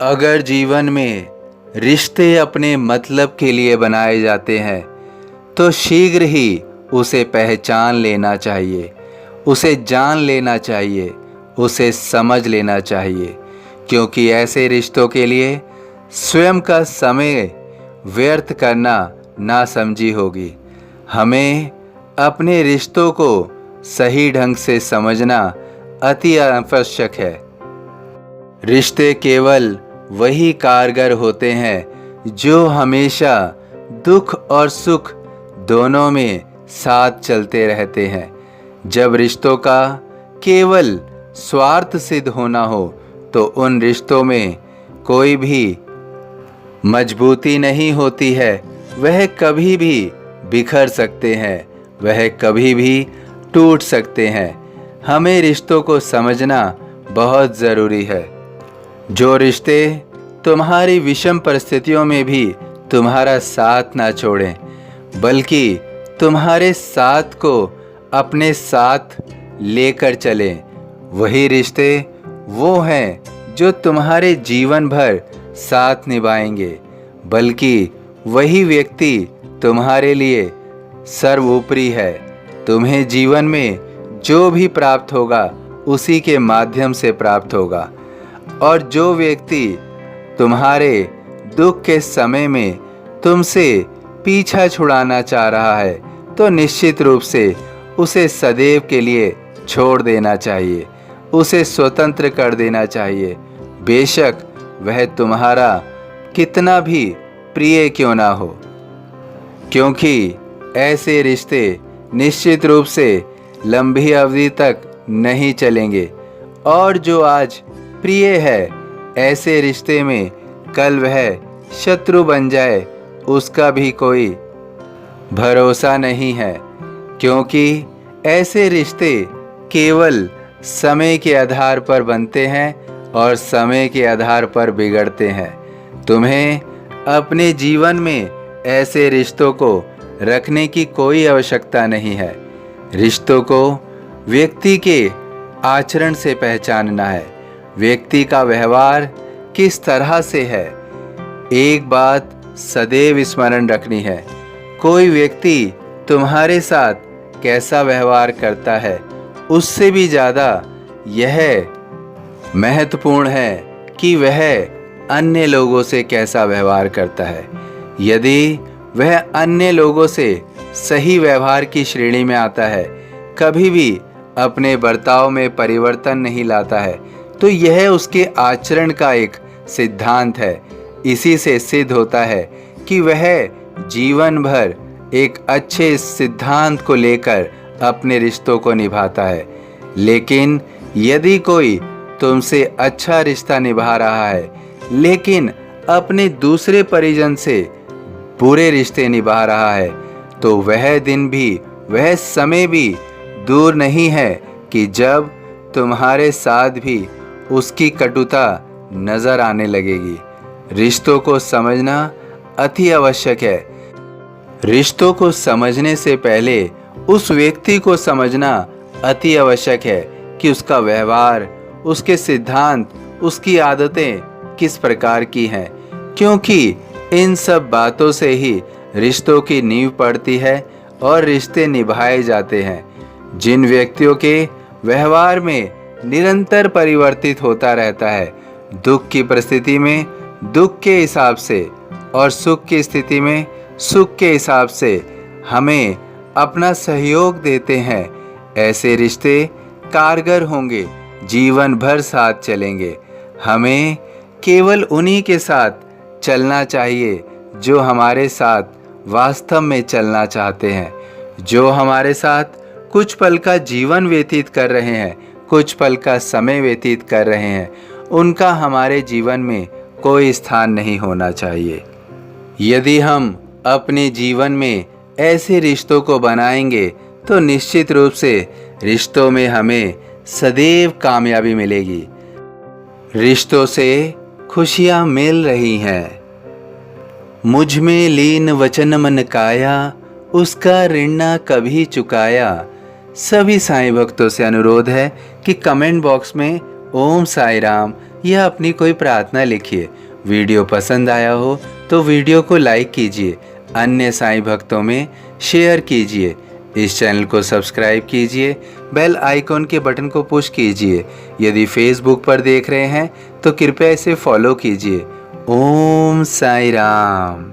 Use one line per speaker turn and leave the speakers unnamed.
अगर जीवन में रिश्ते अपने मतलब के लिए बनाए जाते हैं तो शीघ्र ही उसे पहचान लेना चाहिए, उसे जान लेना चाहिए, उसे समझ लेना चाहिए, क्योंकि ऐसे रिश्तों के लिए स्वयं का समय व्यर्थ करना नासमझी होगी। हमें अपने रिश्तों को सही ढंग से समझना अति आवश्यक है। रिश्ते केवल वही कारगर होते हैं जो हमेशा दुख और सुख दोनों में साथ चलते रहते हैं। जब रिश्तों का केवल स्वार्थ सिद्ध होना हो तो उन रिश्तों में कोई भी मजबूती नहीं होती है। वह कभी भी बिखर सकते हैं, वह कभी भी टूट सकते हैं। हमें रिश्तों को समझना बहुत ज़रूरी है। जो रिश्ते तुम्हारी विषम परिस्थितियों में भी तुम्हारा साथ ना छोड़ें, बल्कि तुम्हारे साथ को अपने साथ लेकर चलें, वही रिश्ते वो हैं जो तुम्हारे जीवन भर साथ निभाएंगे। बल्कि वही व्यक्ति तुम्हारे लिए सर्वोपरि है। तुम्हें जीवन में जो भी प्राप्त होगा उसी के माध्यम से प्राप्त होगा। और जो व्यक्ति तुम्हारे दुख के समय में तुमसे पीछा छुड़ाना चाह रहा है तो निश्चित रूप से उसे सदैव के लिए छोड़ देना चाहिए, उसे स्वतंत्र कर देना चाहिए, बेशक वह तुम्हारा कितना भी प्रिय क्यों ना हो। क्योंकि ऐसे रिश्ते निश्चित रूप से लंबी अवधि तक नहीं चलेंगे, और जो आज प्रिय है ऐसे रिश्ते में कल वह शत्रु बन जाए उसका भी कोई भरोसा नहीं है। क्योंकि ऐसे रिश्ते केवल समय के आधार पर बनते हैं और समय के आधार पर बिगड़ते हैं। तुम्हें अपने जीवन में ऐसे रिश्तों को रखने की कोई आवश्यकता नहीं है। रिश्तों को व्यक्ति के आचरण से पहचानना है, व्यक्ति का व्यवहार किस तरह से है। एक बात सदैव स्मरण रखनी है, कोई व्यक्ति तुम्हारे साथ कैसा व्यवहार करता है उससे भी ज़्यादा यह महत्वपूर्ण है कि वह अन्य लोगों से कैसा व्यवहार करता है। यदि वह अन्य लोगों से सही व्यवहार की श्रेणी में आता है, कभी भी अपने बर्ताव में परिवर्तन नहीं लाता है, तो यह उसके आचरण का एक सिद्धांत है। इसी से सिद्ध होता है कि वह जीवन भर एक अच्छे सिद्धांत को लेकर अपने रिश्तों को निभाता है। लेकिन यदि कोई तुमसे अच्छा रिश्ता निभा रहा है लेकिन अपने दूसरे परिजन से बुरे रिश्ते निभा रहा है, तो वह दिन भी, वह समय भी दूर नहीं है कि जब तुम्हारे साथ भी उसकी कटुता नजर आने लगेगी। रिश्तों को समझना अति आवश्यक है। रिश्तों को समझने से पहले उस व्यक्ति को समझना अति आवश्यक है कि उसका व्यवहार, उसके सिद्धांत, उसकी आदतें किस प्रकार की हैं। क्योंकि इन सब बातों से ही रिश्तों की नींव पड़ती है और रिश्ते निभाए जाते हैं। जिन व्यक्तियों के व्यवहार में निरंतर परिवर्तित होता रहता है, दुख की परिस्थिति में दुख के हिसाब से और सुख की स्थिति में सुख के हिसाब से हमें अपना सहयोग देते हैं, ऐसे रिश्ते कारगर होंगे, जीवन भर साथ चलेंगे। हमें केवल उन्हीं के साथ चलना चाहिए जो हमारे साथ वास्तव में चलना चाहते हैं, जो हमारे साथ कुछ पल का जीवन व्यतीत कर रहे हैं, कुछ पल का समय व्यतीत कर रहे हैं। उनका हमारे जीवन में कोई स्थान नहीं होना चाहिए। यदि हम अपने जीवन में ऐसे रिश्तों को बनाएंगे तो निश्चित रूप से रिश्तों में हमें सदैव कामयाबी मिलेगी। रिश्तों से खुशियाँ मिल रही हैं। मुझ में लीन वचन मन काया, उसका ऋण ना कभी चुकाया। सभी साईं भक्तों से अनुरोध है कि कमेंट बॉक्स में ओम साई राम या अपनी कोई प्रार्थना लिखिए। वीडियो पसंद आया हो तो वीडियो को लाइक कीजिए, अन्य साईं भक्तों में शेयर कीजिए। इस चैनल को सब्सक्राइब कीजिए, बेल आइकॉन के बटन को पुश कीजिए। यदि फेसबुक पर देख रहे हैं तो कृपया इसे फॉलो कीजिए। ओम साईं राम।